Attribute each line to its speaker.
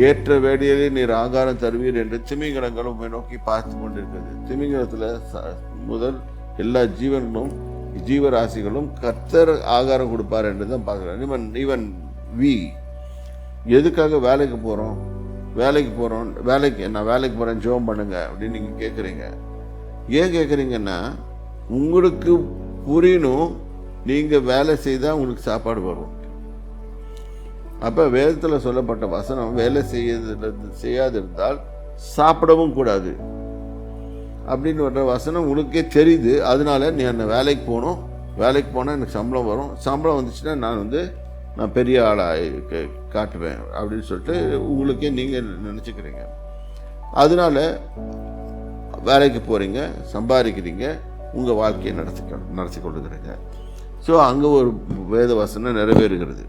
Speaker 1: ஏற்ற வேளையிலே நீர் ஆகாரம் தருவீர் என்று திமிங்கலங்களும் உம்மை நோக்கி பார்த்து கொண்டிருக்கிறது. திமிங்கலத்தில் முதல் எல்லா ஜீவராசிகளும் கர்த்தர் ஆகாரம் கொடுப்பார் என்று தான் பார்க்குறேன். ஈவன் எதுக்காக வேலைக்கு போகிறோம், நான் வேலைக்கு போகிறேன் ஜெபம் பண்ணுங்க அப்படின்னு நீங்கள் கேட்குறீங்க. ஏன் கேட்குறீங்கன்னா, உங்களுக்கு புரியணும், நீங்கள் வேலை செய்தால் உங்களுக்கு சாப்பாடு வரும். அப்போ வேதத்தில் சொல்லப்பட்ட வசனம் வேலை செய்யாதிருந்தால் சாப்பிடவும் கூடாது அப்படின்னு வர்ற வசனம் உங்களுக்கே தெரியுது. அதனால நீ அந்த வேலைக்கு போனால் எனக்கு சம்பளம் வரும், சம்பளம் வந்துச்சுன்னா நான் பெரிய ஆளாக காட்டுவேன் அப்படின்னு சொல்லிட்டு உங்களுக்கே நீங்கள் நினச்சிக்கிறீங்க. அதனால வேலைக்கு போகிறீங்க, சம்பாதிக்கிறீங்க, உங்கள் வாழ்க்கையை நடத்தி கொள்ளுகிறீங்க. ஸோ அங்கே ஒரு வேத வசனம் நிறைவேறுகிறது.